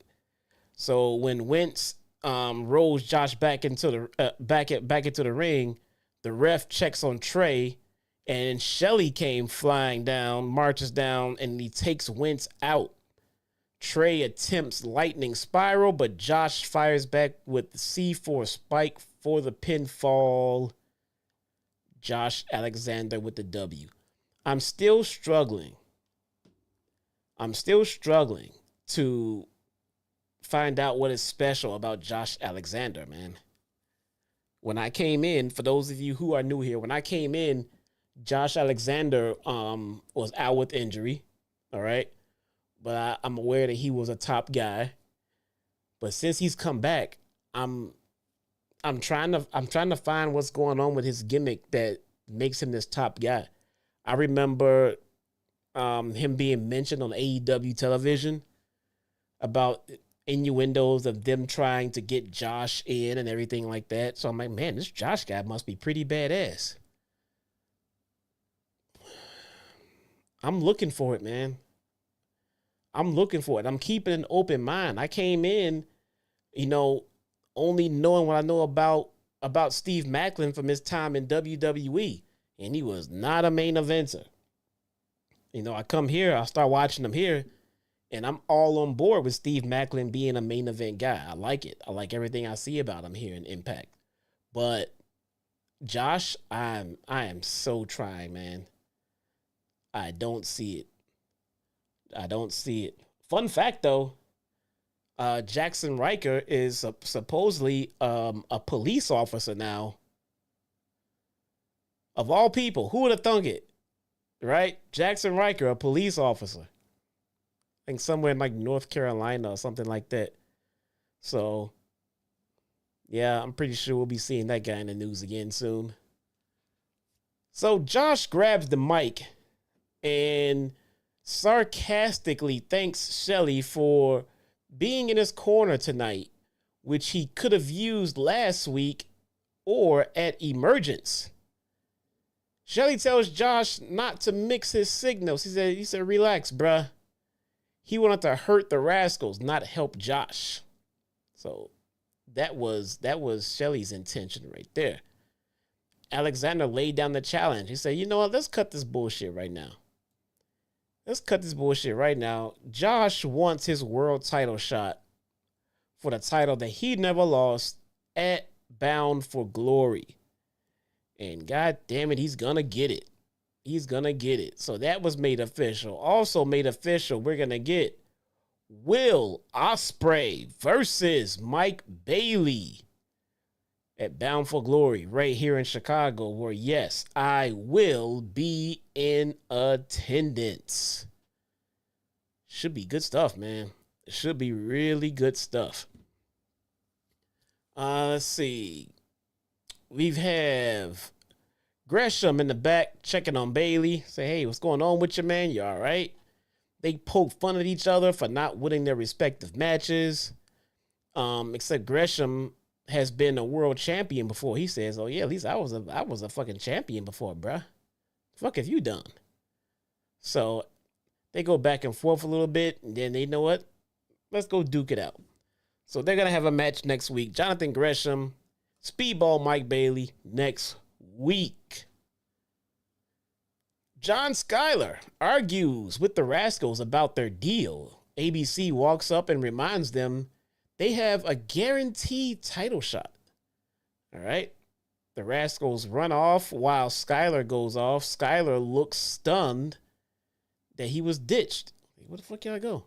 So when Wentz rolls Josh back into the ring, the ref checks on Trey, and Shelly came flying down, marches down, and he takes Wentz out. Trey attempts lightning spiral, but Josh fires back with the C4 spike for the pinfall. Josh Alexander with the W. I'm still struggling to find out what is special about Josh Alexander, man. When I came in, for those of you who are new here, when I came in, Josh Alexander was out with injury, all right? But I'm aware that he was a top guy. But since he's come back, I'm trying to find what's going on with his gimmick that makes him this top guy. I remember him being mentioned on AEW television about innuendos of them trying to get Josh in and everything like that. So I'm like, man, this Josh guy must be pretty badass. I'm looking for it, man. I'm looking for it. I'm keeping an open mind. I came in, only knowing what I know about Steve Macklin from his time in WWE, and he was not a main eventer. I come here, I start watching him here, and I'm all on board with Steve Macklin being a main event guy. I like it. I like everything I see about him here in Impact. But Josh, I am so trying, man. I don't see it. Fun fact, though, Jackson Riker is supposedly a police officer now. Of all people, who would have thunk it? Right? Jackson Riker, a police officer. I think somewhere in like North Carolina or something like that. So, yeah, I'm pretty sure we'll be seeing that guy in the news again soon. So Josh grabs the mic and sarcastically thanks Shelly for being in his corner tonight, which he could have used last week or at Emergence. Shelly tells Josh not to mix his signals. He said, relax, bruh. He wanted to hurt the Rascals, not help Josh. So that was Shelly's intention right there. Alexander laid down the challenge. He said, you know what? Let's cut this bullshit right now. Josh wants his world title shot for the title that he never lost at Bound for Glory. And god damn it, he's gonna get it. So that was made official. Also made official, we're gonna get Will Ospreay versus Mike Bailey at Bound for Glory right here in Chicago, where yes, I will be in attendance. Should be good stuff, man. It should be really good stuff. Let's see. We have Gresham in the back checking on Bailey. Say, hey, what's going on with you, man? You all right? They poke fun at each other for not winning their respective matches. Except Gresham has been a world champion before. He says, oh, yeah, at least I was a fucking champion before, bruh. Fuck have you done? So they go back and forth a little bit, and then they know what? Let's go duke it out. So they're going to have a match next week. Jonathan Gresham, Speedball Mike Bailey next week. John Schuyler argues with the Rascals about their deal. ABC walks up and reminds them they have a guaranteed title shot. All right. The Rascals run off while Schuyler goes off. Schuyler looks stunned that he was ditched. Where the fuck y'all go?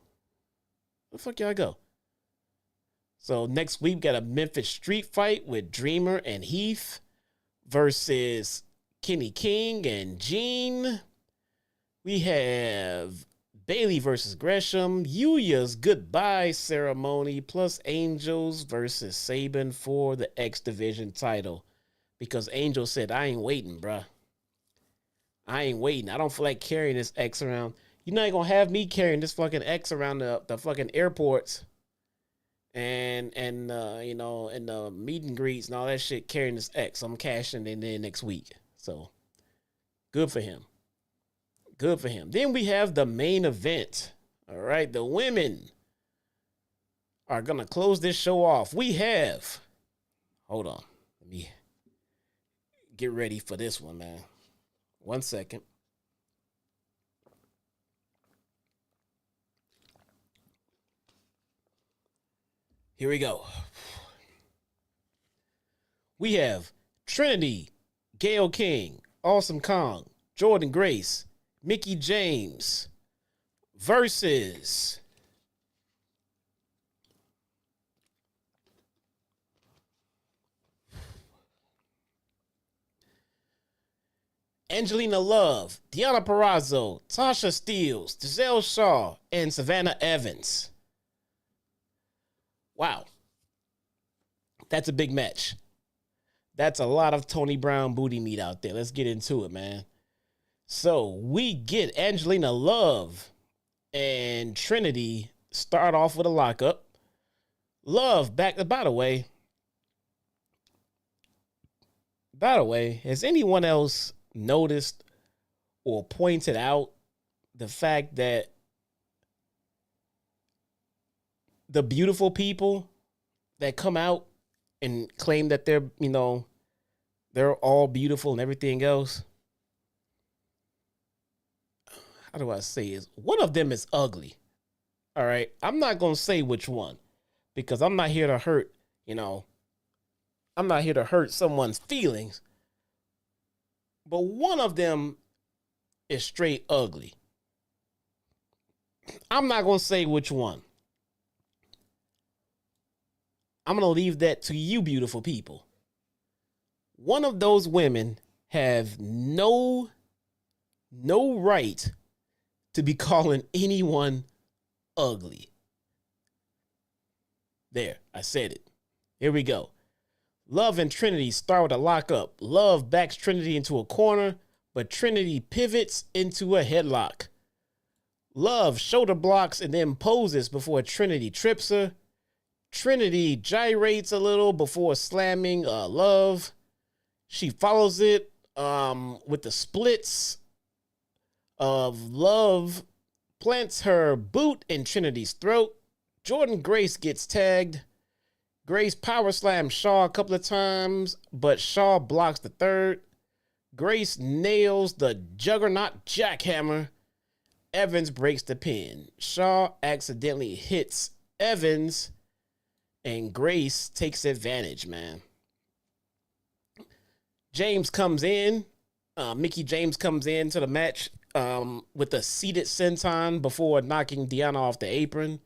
So next week, we got a Memphis street fight with Dreamer and Heath versus Kenny King and Gene. We have Bailey versus Gresham, Yuya's goodbye ceremony, plus Angels versus Sabin for the X Division title. Because Angel said, I ain't waiting, bruh. I don't feel like carrying this X around. You're not going to have me carrying this fucking X around the fucking airports. And the meet and greets and all that shit, carrying this X. I'm cashing in there next week. So, good for him. Then we have the main event. All right, the women are going to close this show off. We have, hold on. Let me get ready for this one, man. 1 second. Here we go. We have Trinity, Gail King, Awesome Kong, Jordynne Grace, Mickie James versus Angelina Love, Deonna Purrazzo, Tasha Steelz, Gisele Shaw, and Savannah Evans. Wow. That's a big match. That's a lot of Tony Brown booty meat out there. Let's get into it, man. So we get Angelina Love and Trinity start off with a lockup. Love back. By the way, has anyone else noticed or pointed out the fact that the beautiful people that come out and claim that they're all beautiful and everything else? How do I say is one of them is ugly. All right. I'm not going to say which one because I'm not here to hurt, I'm not here to hurt someone's feelings. But one of them is straight ugly. I'm not going to say which one. I'm going to leave that to you beautiful people. One of those women have no right to be calling anyone ugly. There, I said it. Here we go. Love and Trinity start with a lockup. Love backs Trinity into a corner, but Trinity pivots into a headlock. Love shoulder blocks and then poses before Trinity trips her. Trinity gyrates a little before slamming Love. She follows it with the splits of Love plants her boot in Trinity's throat. Jordynne Grace gets tagged. Grace power slams Shaw a couple of times, but Shaw blocks the third. Grace nails the Juggernaut jackhammer. Evans breaks the pin. Shaw accidentally hits Evans, and Grace takes advantage, man. James comes in. Mickie James comes into the match with a seated senton before knocking Deonna off the apron.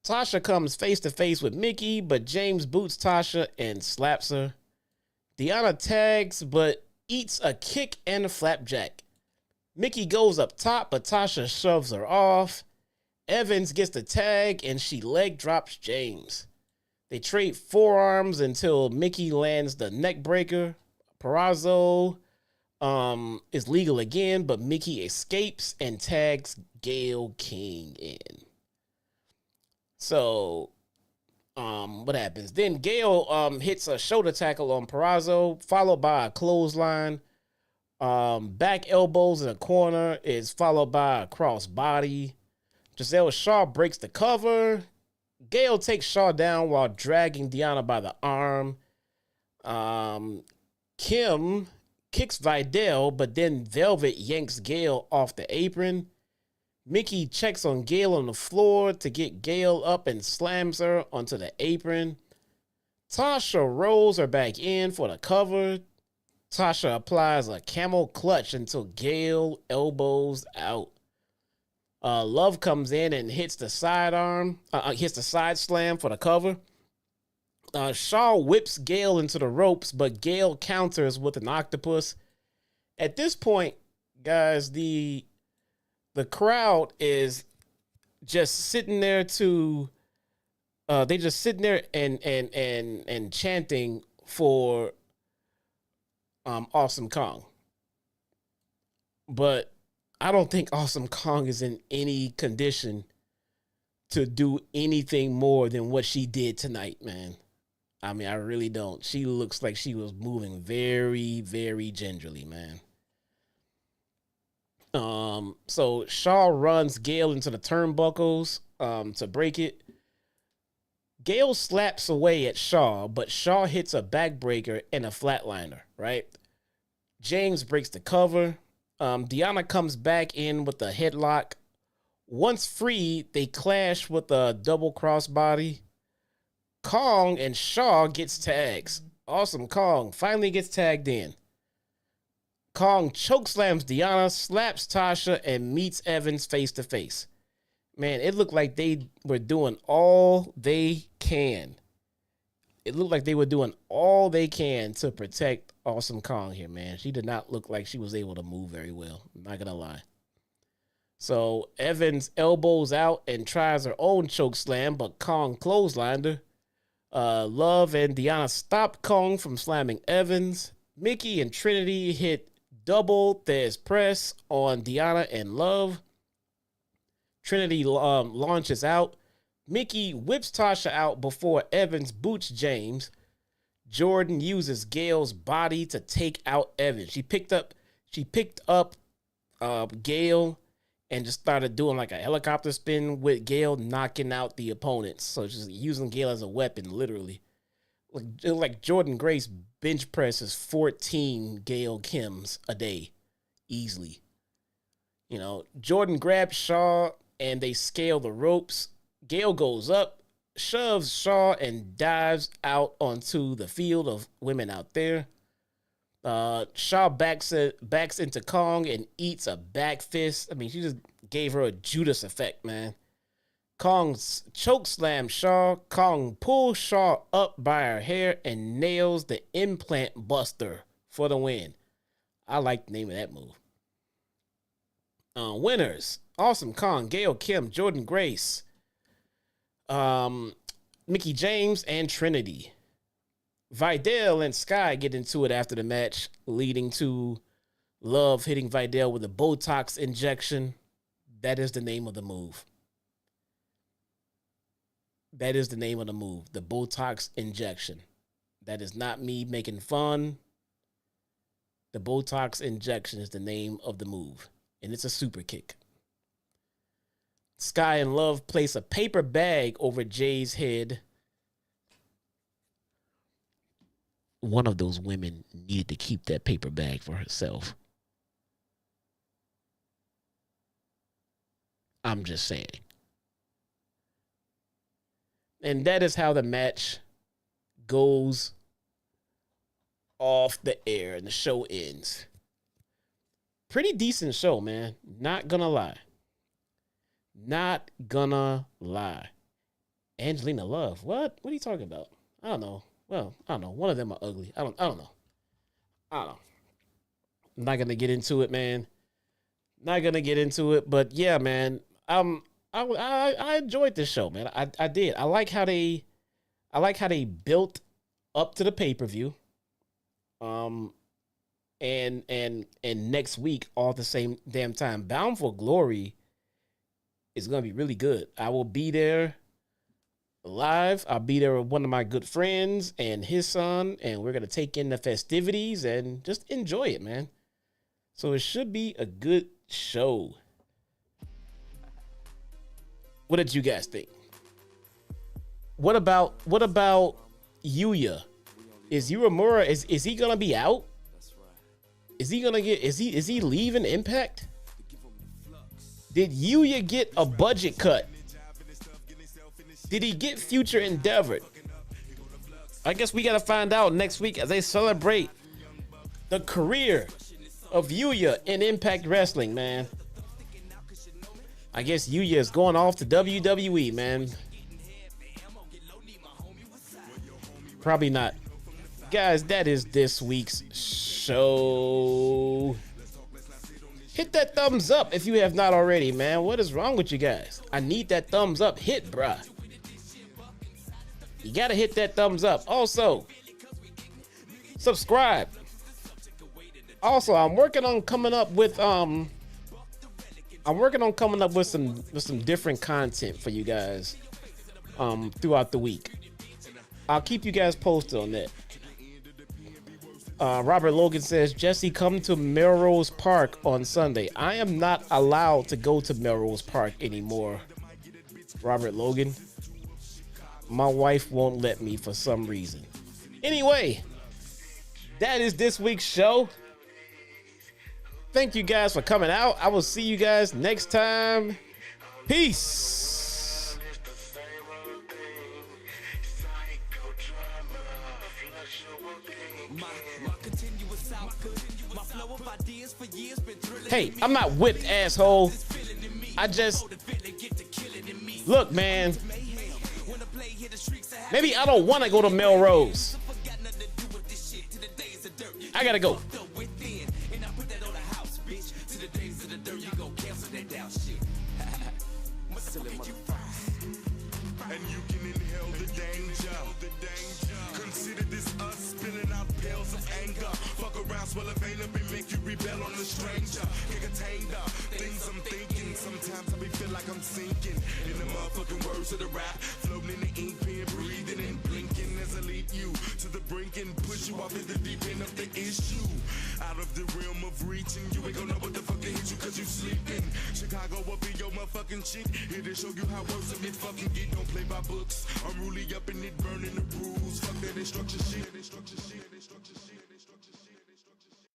Tasha comes face to face with Mickie, but James boots Tasha and slaps her. Deonna tags, but eats a kick and a flapjack. Mickie goes up top, but Tasha shoves her off. Evans gets the tag, and she leg drops James. They trade forearms until Mickie lands the neck breaker. Purrazzo is legal again, but Mickie escapes and tags Gail King in. So, what happens? Then Gail hits a shoulder tackle on Purrazzo, followed by a clothesline. Back elbows in the corner is followed by a cross body. Gisele Shaw breaks the cover. Gail takes Shaw down while dragging Deonna by the arm. Kim kicks Vidal, but then Velvet yanks Gail off the apron. Mickie checks on Gail on the floor to get Gail up and slams her onto the apron. Tasha rolls her back in for the cover. Tasha applies a camel clutch until Gail elbows out. Love comes in and hits the sidearm, hits the side slam for the cover. Shaw whips Gail into the ropes, but Gail counters with an octopus. At this point, guys, the crowd is just sitting there they just sitting there and chanting for Awesome Kong. But I don't think Awesome Kong is in any condition to do anything more than what she did tonight, man. I mean, I really don't. She looks like she was moving very, very gingerly, man. So Shaw runs Gail into the turnbuckles to break it. Gail slaps away at Shaw, but Shaw hits a backbreaker and a flatliner, right? James breaks the cover. Deonna comes back in with a headlock. Once free, they clash with a double crossbody. Kong and Shaw gets tags. Awesome Kong finally gets tagged in. Kong chokeslams Deonna, slaps Tasha, and meets Evans face to face. Man, it looked like they were doing all they can. It looked like they were doing all they can to protect Awesome Kong here, man. She did not look like she was able to move very well. I'm not going to lie. So Evans elbows out and tries her own choke slam, but Kong clotheslined her. Love and Deonna stop Kong from slamming Evans. Mickie and Trinity hit double Thez press on Deonna and Love. Trinity launches out. Mickie whips Tasha out before Evans boots James. Jordynne uses Gail's body to take out Evans. She picked up Gail and just started doing like a helicopter spin with Gail, knocking out the opponents. So just using Gail as a weapon, literally. Like Jordynne Grace bench presses 14 Gail Kims a day, easily. You know, Jordynne grabs Shaw and they scale the ropes. Gail goes up, shoves Shaw, and dives out onto the field of women out there. Shaw backs into Kong and eats a back fist. I mean, she just gave her a Judas effect, man. Kong choke slams Shaw. Kong pulls Shaw up by her hair and nails the implant buster for the win. I like the name of that move. Winners: Awesome Kong, Gail Kim, Jordynne Grace, Mickie James, and Trinity. Vidal and Sky get into it after the match, leading to Love hitting Vidal with a Botox injection. That is the name of the move. That is the name of the move, the Botox injection. That is not me making fun. The Botox injection is the name of the move, and it's a super kick. Sky and Love place a paper bag over Jay's head. One of those women needed to keep that paper bag for herself. I'm just saying. And that is how the match goes off the air and the show ends. Pretty decent show, man. Not gonna lie. Not gonna lie. Angelina Love. What? What are you talking about? I don't know. Well, I don't know. One of them are ugly. I don't know. I'm not gonna get into it, man. Not gonna get into it, but yeah, man. I enjoyed this show, man. I did. I like how they built up to the pay-per-view. And next week, all at the same damn time, Bound for Glory is gonna be really good. I will be there live. I'll be there with one of my good friends and his son, and we're gonna take in the festivities and just enjoy it, man. So it should be a good show. What did you guys think? What about Yuya? Is Uemura, is he gonna be out? Is he gonna get, is he leaving Impact? Did Yuya get a budget cut? Did he get future endeavored? I guess we gotta find out next week as they celebrate the career of Yuya in Impact Wrestling, man. I guess Yuya is going off to WWE, man. Probably not. Guys, that is this week's show. Hit that thumbs up if you have not already, man. What is wrong with you guys? I need that thumbs up hit, bruh. You gotta hit that thumbs up. Also, subscribe. Also, I'm working on coming up with some different content for you guys throughout the week. I'll keep you guys posted on that. Robert Logan says, Jesse, come to Melrose Park on Sunday. I am not allowed to go to Melrose Park anymore, Robert Logan. My wife won't let me for some reason. Anyway, that is this week's show. Thank you guys for coming out. I will see you guys next time. Peace. Hey, I'm not whipped, asshole. I just... Look, man. Maybe I don't want to go to Melrose. I gotta go. And you can inhale the danger. Consider this us spilling out pills of anger. Fuck around, swell a vein up and make you rebel on the stranger. Get contained up, things I'm thinking. Sometimes I be feel like I'm sinking in the motherfucking words of the rap. Floating in the ink pen, breathing and blinking as I lead you to the brink and push you off in the deep end of the issue. Out of the realm of reaching, you ain't gonna know what the fuck hit you cause you sleeping. Chicago will be your motherfucking chick. Here to show you how worse of it fucking get. Don't play by books. I'm really up in it, burning the rules. Fuck that instruction shit.